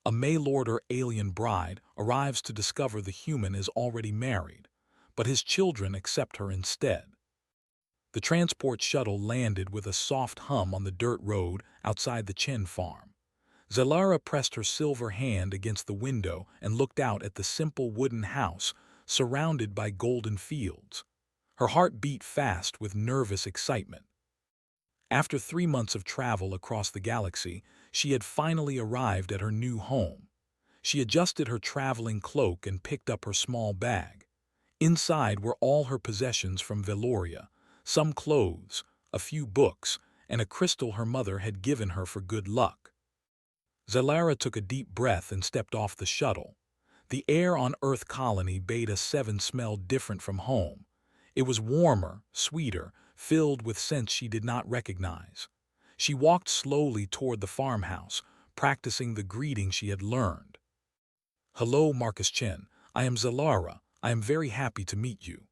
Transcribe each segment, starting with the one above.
A mail-order alien bride arrives to discover the human is already married, but his children accept her instead. The transport shuttle landed with a soft hum on the dirt road outside the Chen farm. Zalara pressed her silver hand against the window and looked out at the simple wooden house surrounded by golden fields. Her heart beat fast with nervous excitement. After 3 months of travel across the galaxy, she had finally arrived at her new home. She adjusted her traveling cloak and picked up her small bag. Inside were all her possessions from Veloria, some clothes, a few books, and a crystal her mother had given her for good luck. Zalara took a deep breath and stepped off the shuttle. The air on Earth Colony Beta 7 smelled different from home. It was warmer, sweeter, filled with scents she did not recognize. She walked slowly toward the farmhouse, practicing the greeting she had learned. "Hello, Marcus Chen. I am Zalara. I am very happy to meet you."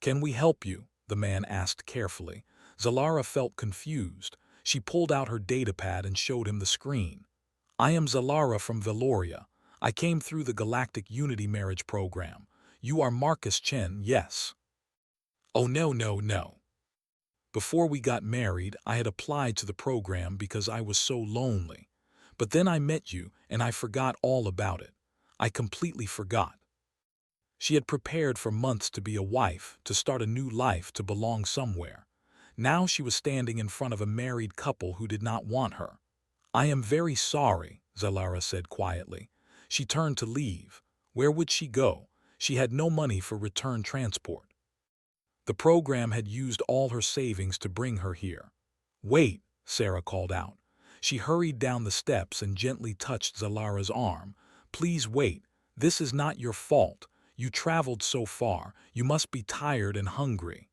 "Can we help you?" the man asked carefully. Zalara felt confused. She pulled out her datapad and showed him the screen. "I am Zalara from Veloria. I came through the Galactic Unity Marriage Program. You are Marcus Chen, yes?" "Oh, no, no, no. Before we got married, I had applied to the program because I was so lonely. But then I met you, and I forgot all about it. I completely forgot." She had prepared for months to be a wife, to start a new life, to belong somewhere. Now she was standing in front of a married couple who did not want her. "I am very sorry," Zalara said quietly. She turned to leave. Where would she go? She had no money for return transport. The program had used all her savings to bring her here. "Wait," Sarah called out. She hurried down the steps and gently touched Zalara's arm. "Please wait. This is not your fault. You traveled so far. You must be tired and hungry."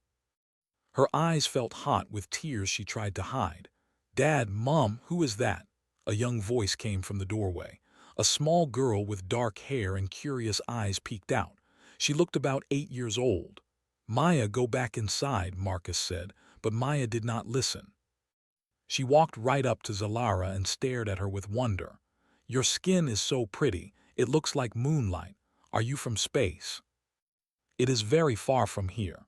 Her eyes felt hot with tears she tried to hide. "Dad, Mom, who is that?" A young voice came from the doorway. A small girl with dark hair and curious eyes peeked out. She looked about 8 years old. "Maya, go back inside," Marcus said, but Maya did not listen. She walked right up to Zalara and stared at her with wonder. "Your skin is so pretty. It looks like moonlight. Are you from space?" "It is very far from here."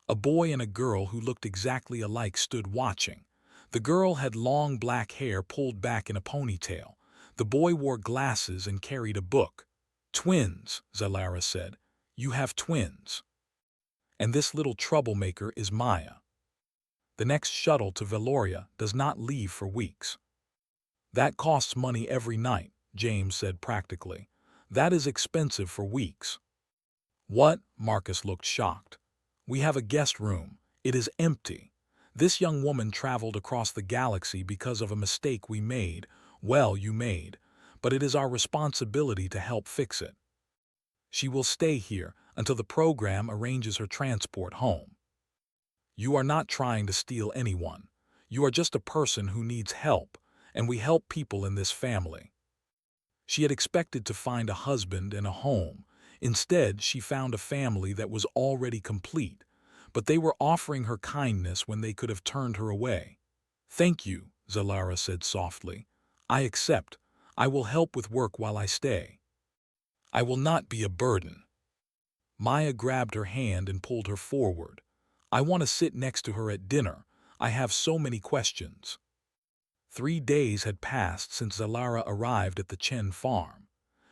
A boy and a girl who looked exactly alike stood watching. The girl had long black hair pulled back in a ponytail. The boy wore glasses and carried a book. "Twins," Zalara said. "You have twins. And this little troublemaker is Maya. The next shuttle to Veloria does not leave for weeks." "That costs money every night," James said practically. "That is expensive for weeks." "What?" Marcus looked shocked. "We have a guest room. It is empty. This young woman traveled across the galaxy because of a mistake we made. Well, you made. But it is our responsibility to help fix it. She will stay here until the program arranges her transport home." "You are not trying to steal anyone. You are just a person who needs help, and we help people in this family." She had expected to find a husband and a home. Instead, she found a family that was already complete, but they were offering her kindness when they could have turned her away. "Thank you," Zalara said softly. "I accept. I will help with work while I stay. I will not be a burden." Maya grabbed her hand and pulled her forward. "I want to sit next to her at dinner. I have so many questions." 3 days had passed since Zalara arrived at the Chen farm.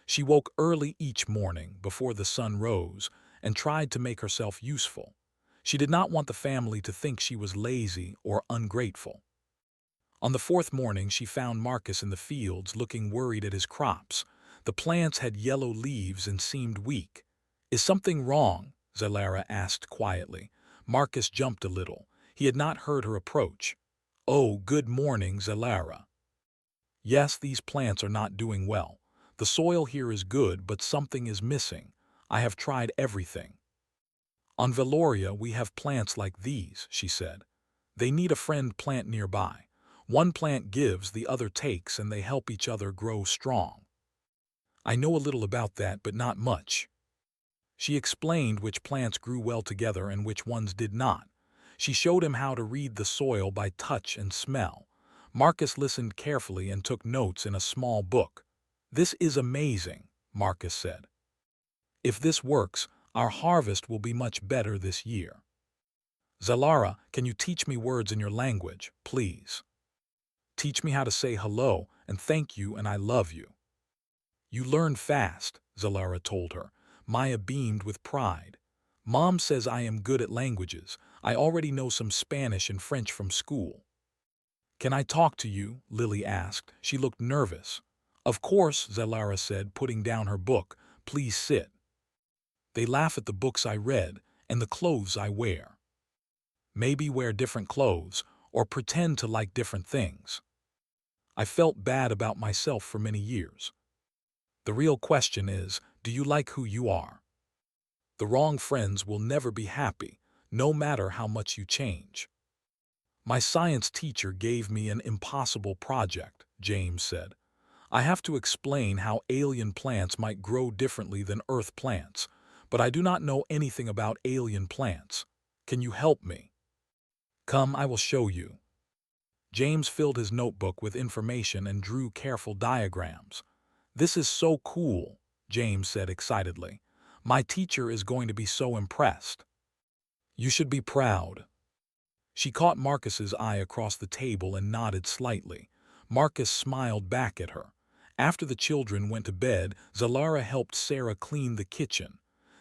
She woke early each morning before the sun rose and tried to make herself useful. She did not want the family to think she was lazy or ungrateful. On the 4th morning, she found Marcus in the fields looking worried at his crops. The plants had yellow leaves and seemed weak. "Is something wrong?" Zalara asked quietly. Marcus jumped a little. He had not heard her approach. "Oh, good morning, Zalara. Yes, these plants are not doing well. The soil here is good, but something is missing. I have tried everything." "On Veloria, we have plants like these," she said. "They need a friend plant nearby. One plant gives, the other takes, and they help each other grow strong." "I know a little about that, but not much." She explained which plants grew well together and which ones did not. She showed him how to read the soil by touch and smell. Marcus listened carefully and took notes in a small book. This is amazing, Marcus said. If this works, our harvest will be much better this year. Zalara, can you teach me words in your language, please? Teach me how to say hello and thank you and I love you. You learn fast, Zalara told her. Maya beamed with pride. Mom says I am good at languages. I already know some Spanish and French from school. Can I talk to you? Lily asked. She looked nervous. Of course, Zalara said, putting down her book. Please sit. They laugh at the books I read and the clothes I wear. Maybe wear different clothes or pretend to like different things. I felt bad about myself for many years. The real question is, do you like who you are? The wrong friends will never be happy, no matter how much you change. My science teacher gave me an impossible project, James said. I have to explain how alien plants might grow differently than Earth plants, but I do not know anything about alien plants. Can you help me? Come, I will show you. James filled his notebook with information and drew careful diagrams. This is so cool, James said excitedly. My teacher is going to be so impressed. You should be proud. She caught Marcus's eye across the table and nodded slightly. Marcus smiled back at her. After the children went to bed, Zalara helped Sarah clean the kitchen.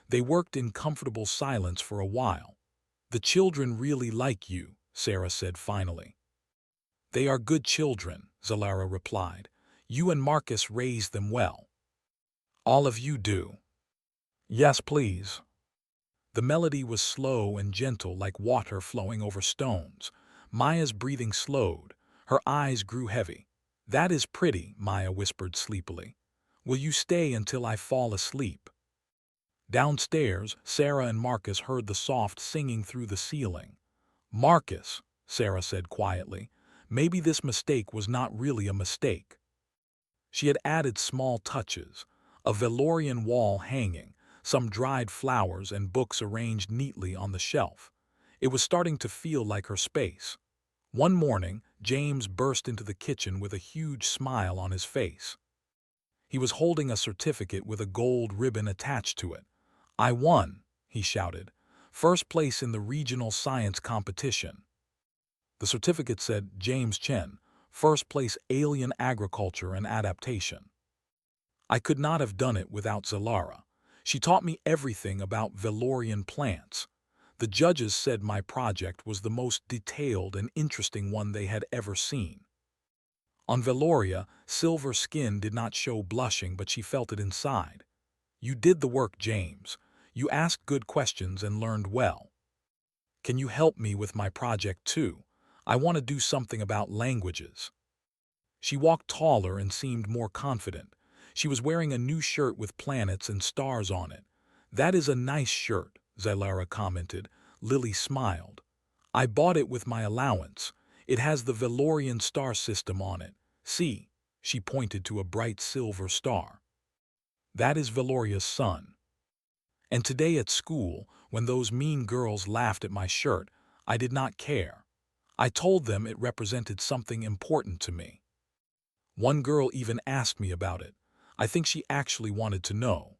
They worked in comfortable silence for a while. The children really like you, Sarah said finally. They are good children, Zalara replied. You and Marcus raised them well. All of you do. Yes, please. The melody was slow and gentle like water flowing over stones. Maya's breathing slowed. Her eyes grew heavy. That is pretty, Maya whispered sleepily. Will you stay until I fall asleep? Downstairs, Sarah and Marcus heard the soft singing through the ceiling. Marcus, Sarah said quietly, maybe this mistake was not really a mistake. She had added small touches, a Valorian wall hanging, some dried flowers and books arranged neatly on the shelf. It was starting to feel like her space. One morning, James burst into the kitchen with a huge smile on his face. He was holding a certificate with a gold ribbon attached to it. I won, he shouted. First place in the regional science competition. The certificate said James Chen, first place alien agriculture and adaptation. I could not have done it without Zalara. She taught me everything about Valorian plants. The judges said my project was the most detailed and interesting one they had ever seen. On Valoria, silver skin did not show blushing, but she felt it inside. You did the work, James. You asked good questions and learned well. Can you help me with my project too? I want to do something about languages. She walked taller and seemed more confident. She was wearing a new shirt with planets and stars on it. That is a nice shirt, Zalara commented. Lily smiled. I bought it with my allowance. It has the Valorian star system on it. See, she pointed to a bright silver star. That is Valoria's sun. And today at school, when those mean girls laughed at my shirt, I did not care. I told them it represented something important to me. One girl even asked me about it. I think she actually wanted to know.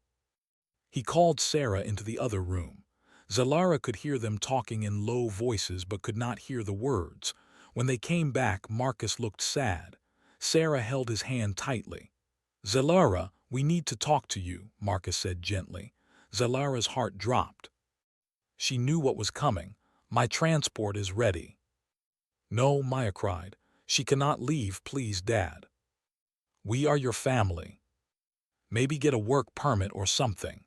He called Sarah into the other room. Zalara could hear them talking in low voices but could not hear the words. When they came back, Marcus looked sad. Sarah held his hand tightly. Zalara, we need to talk to you, Marcus said gently. Zalara's heart dropped. She knew what was coming. My transport is ready. No, Maya cried. She cannot leave, please, Dad. We are your family. Maybe get a work permit or something.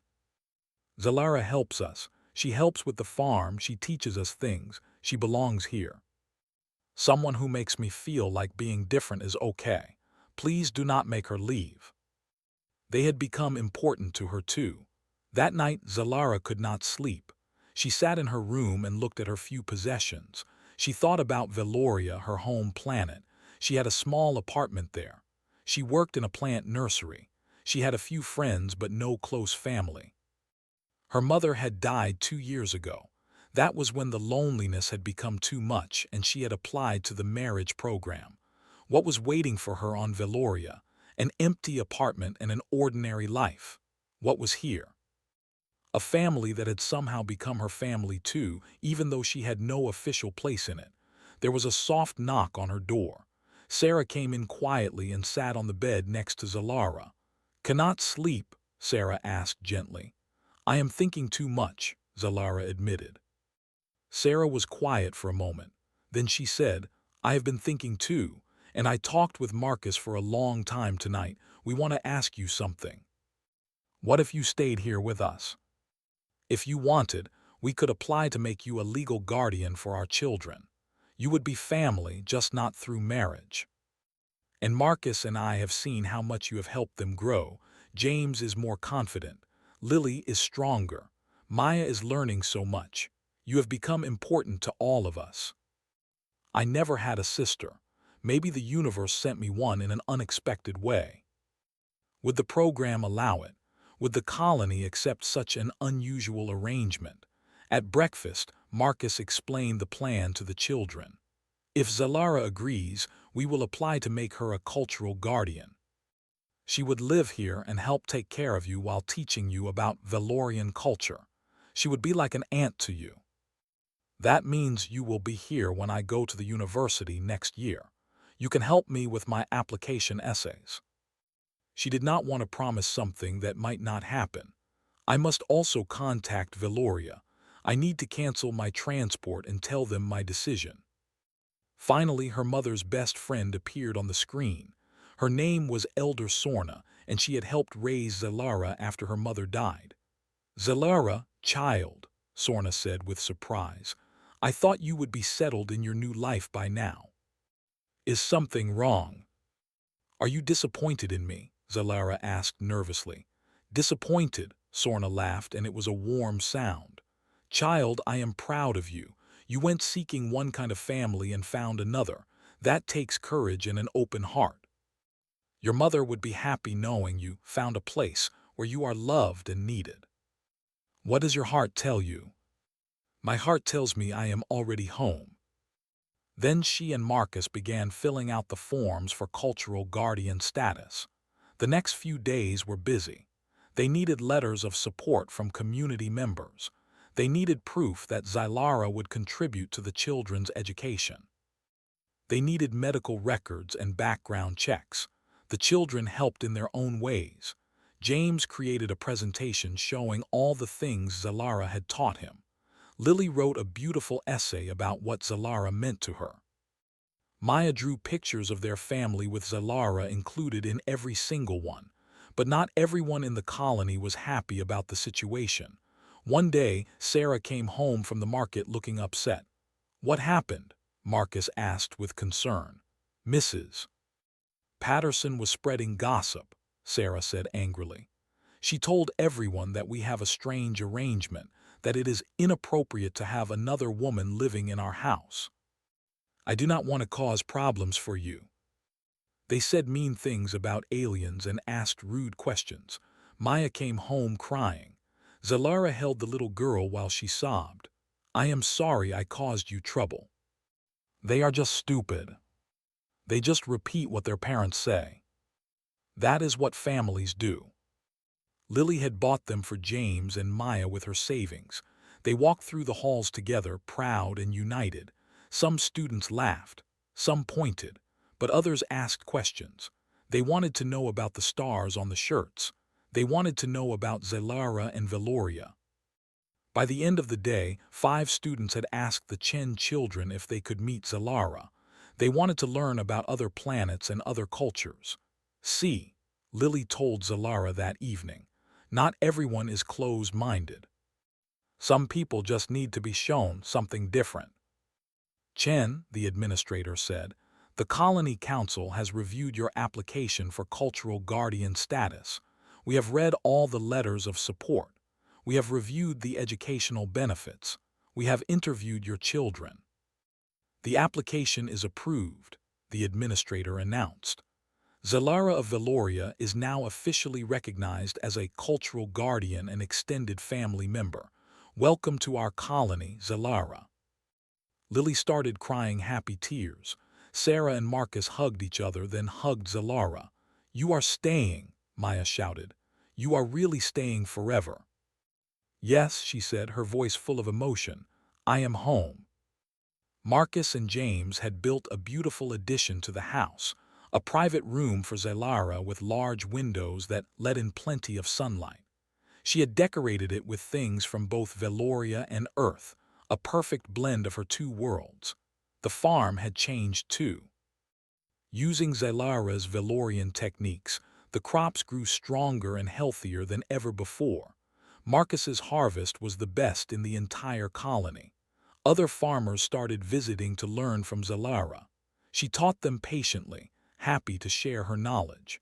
Zalara helps us. She helps with the farm. She teaches us things. She belongs here. Someone who makes me feel like being different is okay. Please do not make her leave. They had become important to her too. That night, Zalara could not sleep. She sat in her room and looked at her few possessions. She thought about Valoria, her home planet. She had a small apartment there. She worked in a plant nursery. She had a few friends but no close family. Her mother had died 2 years ago. That was when the loneliness had become too much and she had applied to the marriage program. What was waiting for her on Valoria? An empty apartment and an ordinary life. What was here? A family that had somehow become her family too, even though she had no official place in it. There was a soft knock on her door. Sarah came in quietly and sat on the bed next to Zalara. "Cannot sleep?" Sarah asked gently. "I am thinking too much," Zalara admitted. Sarah was quiet for a moment. Then she said, "I have been thinking too, and I talked with Marcus for a long time tonight. We want to ask you something. What if you stayed here with us? If you wanted, we could apply to make you a legal guardian for our children. You would be family, just not through marriage. And Marcus and I have seen how much you have helped them grow. James is more confident. Lily is stronger. Maya is learning so much. You have become important to all of us. I never had a sister. Maybe the universe sent me one in an unexpected way. Would the program allow it? Would the colony accept such an unusual arrangement? At breakfast, Marcus explained the plan to the children. If Zalara agrees, we will apply to make her a cultural guardian. She would live here and help take care of you while teaching you about Valorian culture. She would be like an aunt to you. That means you will be here when I go to the university next year. You can help me with my application essays. She did not want to promise something that might not happen. I must also contact Valoria. I need to cancel my transport and tell them my decision. Finally, her mother's best friend appeared on the screen. Her name was Elder Sorna, and she had helped raise Zalara after her mother died. "Zalara, child," Sorna said with surprise, "I thought you would be settled in your new life by now. Is something wrong? Are you disappointed in me?" Zalara asked nervously. "Disappointed," Sorna laughed, and it was a warm sound. "Child, I am proud of you. You went seeking one kind of family and found another. That takes courage and an open heart. Your mother would be happy knowing you found a place where you are loved and needed. What does your heart tell you?" "My heart tells me I am already home." Then she and Marcus began filling out the forms for cultural guardian status. The next few days were busy. They needed letters of support from community members. They needed proof that Zalara would contribute to the children's education. They needed medical records and background checks. The children helped in their own ways. James created a presentation showing all the things Zalara had taught him. Lily wrote a beautiful essay about what Zalara meant to her. Maya drew pictures of their family with Zalara included in every single one. But not everyone in the colony was happy about the situation. One day, Sarah came home from the market looking upset. "What happened?" Marcus asked with concern. "Mrs. Patterson was spreading gossip," Sarah said angrily. "She told everyone that we have a strange arrangement, that it is inappropriate to have another woman living in our house. I do not want to cause problems for you. They said mean things about aliens and asked rude questions." Maya came home crying. Zalara held the little girl while she sobbed. "I am sorry I caused you trouble. They are just stupid. They just repeat what their parents say. That is what families do." Lily had bought them for James and Maya with her savings. They walked through the halls together, proud and united. Some students laughed, some pointed, but others asked questions. They wanted to know about the stars on the shirts. They wanted to know about Zalara and Valoria. By the end of the day, 5 students had asked the Chen children if they could meet Zalara. They wanted to learn about other planets and other cultures. "See," Lily told Zalara that evening, "not everyone is closed-minded. Some people just need to be shown something different." "Chen," the administrator said, "the Colony Council has reviewed your application for cultural guardian status. We have read all the letters of support. We have reviewed the educational benefits. We have interviewed your children. The application is approved," the administrator announced. "Zalara of Valoria is now officially recognized as a cultural guardian and extended family member. Welcome to our colony, Zalara." Lily started crying happy tears. Sarah and Marcus hugged each other, then hugged Zalara. "You are staying," Maya shouted. "You are really staying forever." "Yes," she said, her voice full of emotion. "I am home." Marcus and James had built a beautiful addition to the house, a private room for Zelara with large windows that let in plenty of sunlight. She had decorated it with things from both Veloria and Earth, a perfect blend of her two worlds. The farm had changed too. Using Zelara's Velorian techniques, the crops grew stronger and healthier than ever before. Marcus's harvest was the best in the entire colony. Other farmers started visiting to learn from Zelara. She taught them patiently, happy to share her knowledge.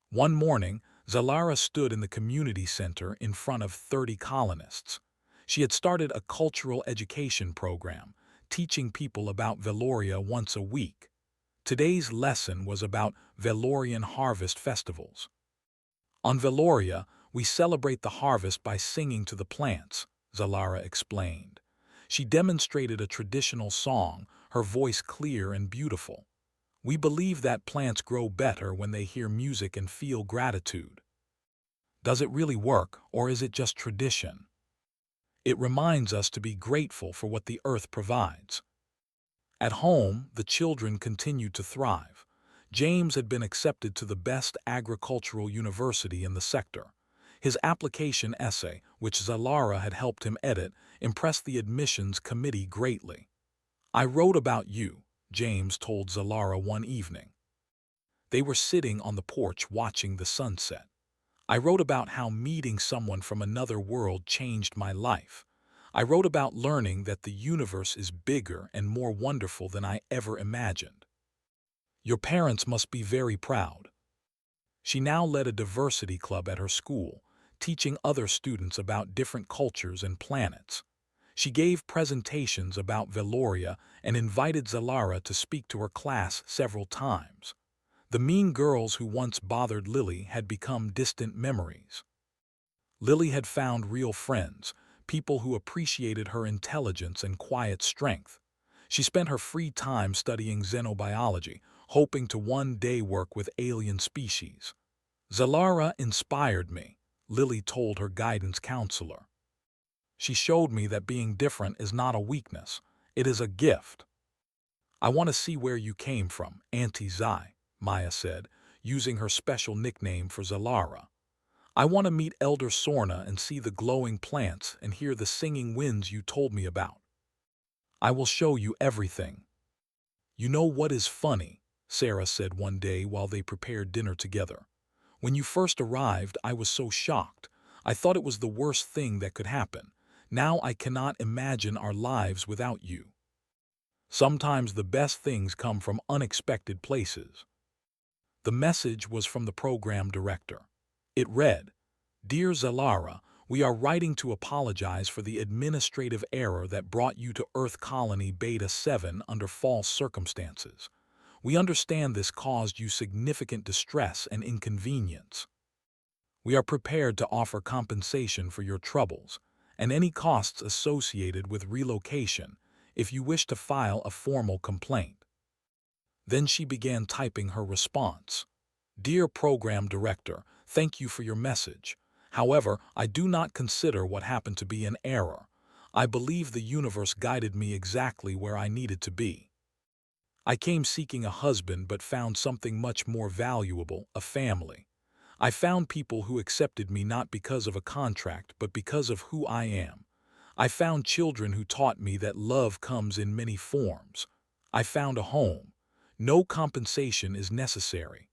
One morning, Zelara stood in the community center in front of 30 colonists. She had started a cultural education program, teaching people about Veloria once a week. Today's lesson was about Velorian harvest festivals. On Veloria, we celebrate the harvest by singing to the plants, Zelara explained. She demonstrated a traditional song, her voice clear and beautiful. We believe that plants grow better when they hear music and feel gratitude. Does it really work, or is it just tradition? It reminds us to be grateful for what the earth provides. At home, the children continued to thrive. James had been accepted to the best agricultural university in the sector. His application essay, which Zelara had helped him edit, impressed the admissions committee greatly. "I wrote about you," James told Zelara one evening. They were sitting on the porch watching the sunset. "I wrote about how meeting someone from another world changed my life. I wrote about learning that the universe is bigger and more wonderful than I ever imagined. Your parents must be very proud." She now led a diversity club at her school, teaching other students about different cultures and planets. She gave presentations about Veloria and invited Zelara to speak to her class several times. The mean girls who once bothered Lily had become distant memories. Lily had found real friends, people who appreciated her intelligence and quiet strength. She spent her free time studying xenobiology, hoping to one day work with alien species. "Zelara inspired me," Lily told her guidance counselor. "She showed me that being different is not a weakness, it is a gift." "I want to see where you came from, Auntie Zai," Maya said, using her special nickname for Zelara. "I want to meet Elder Sorna and see the glowing plants and hear the singing winds you told me about." "I will show you everything." "You know what is funny?" Sarah said one day while they prepared dinner together. "When you first arrived, I was so shocked. I thought it was the worst thing that could happen. Now I cannot imagine our lives without you. Sometimes the best things come from unexpected places." The message was from the program director. It read, "Dear Zelara, we are writing to apologize for the administrative error that brought you to Earth Colony Beta 7 under false circumstances. We understand this caused you significant distress and inconvenience. We are prepared to offer compensation for your troubles and any costs associated with relocation if you wish to file a formal complaint." Then she began typing her response. "Dear Program Director, thank you for your message. However, I do not consider what happened to be an error. I believe the universe guided me exactly where I needed to be. I came seeking a husband but found something much more valuable, a family. I found people who accepted me not because of a contract but because of who I am. I found children who taught me that love comes in many forms. I found a home. No compensation is necessary.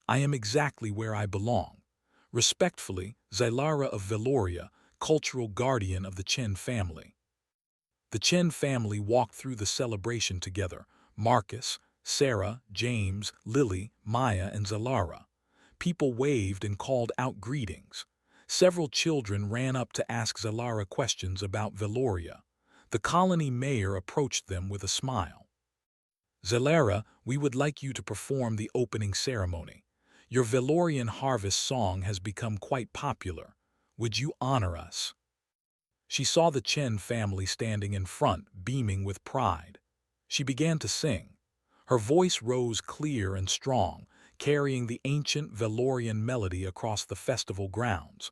I am exactly where I belong. Respectfully, Zelara of Veloria, cultural guardian of the Chen family." The Chen family walked through the celebration together. Marcus, Sarah, James, Lily, Maya, and Zelara. People waved and called out greetings. Several children ran up to ask Zelara questions about Veloria. The colony mayor approached them with a smile. "Zelara, we would like you to perform the opening ceremony. Your Velorian harvest song has become quite popular. Would you honor us?" She saw the Chen family standing in front, beaming with pride. She began to sing. Her voice rose clear and strong, carrying the ancient Valorian melody across the festival grounds.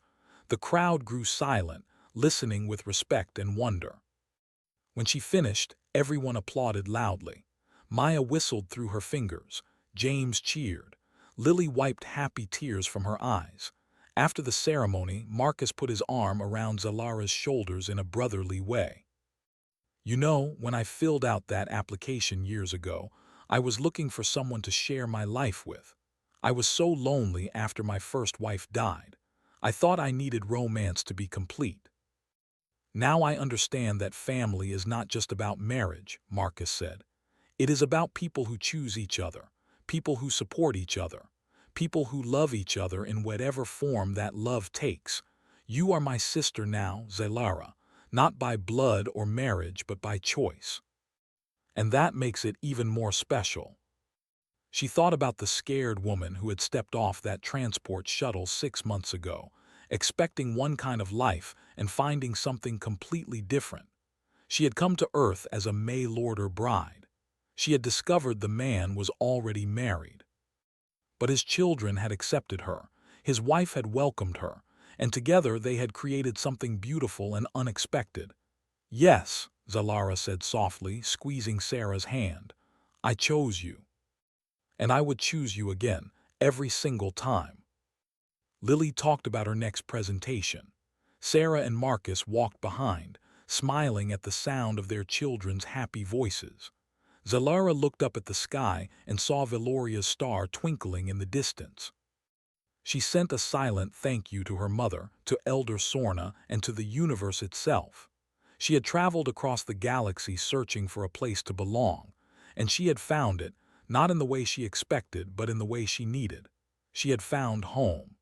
The crowd grew silent, listening with respect and wonder. When she finished, everyone applauded loudly. Maya whistled through her fingers. James cheered. Lily wiped happy tears from her eyes. After the ceremony, Marcus put his arm around Zalara's shoulders in a brotherly way. You know, when I filled out that application years ago, I was looking for someone to share my life with. I was so lonely after my first wife died. I thought I needed romance to be complete. Now I understand that family is not just about marriage, Marcus said. It is about people who choose each other, people who support each other, people who love each other in whatever form that love takes. You are my sister now, Zalara, not by blood or marriage but by choice. And that makes it even more special. She thought about the scared woman who had stepped off that transport shuttle 6 months ago, expecting one kind of life and finding something completely different. She had come to Earth as a MailOrder bride. She had discovered the man was already married. But his children had accepted her, his wife had welcomed her, and together they had created something beautiful and unexpected. Yes, Zalara said softly, squeezing Sarah's hand. I chose you. And I would choose you again, every single time. Lily talked about her next presentation. Sarah and Marcus walked behind, smiling at the sound of their children's happy voices. Zalara looked up at the sky and saw Valoria's star twinkling in the distance. She sent a silent thank you to her mother, to Elder Sorna, and to the universe itself. She had traveled across the galaxy searching for a place to belong, and she had found it, not in the way she expected, but in the way she needed. She had found home.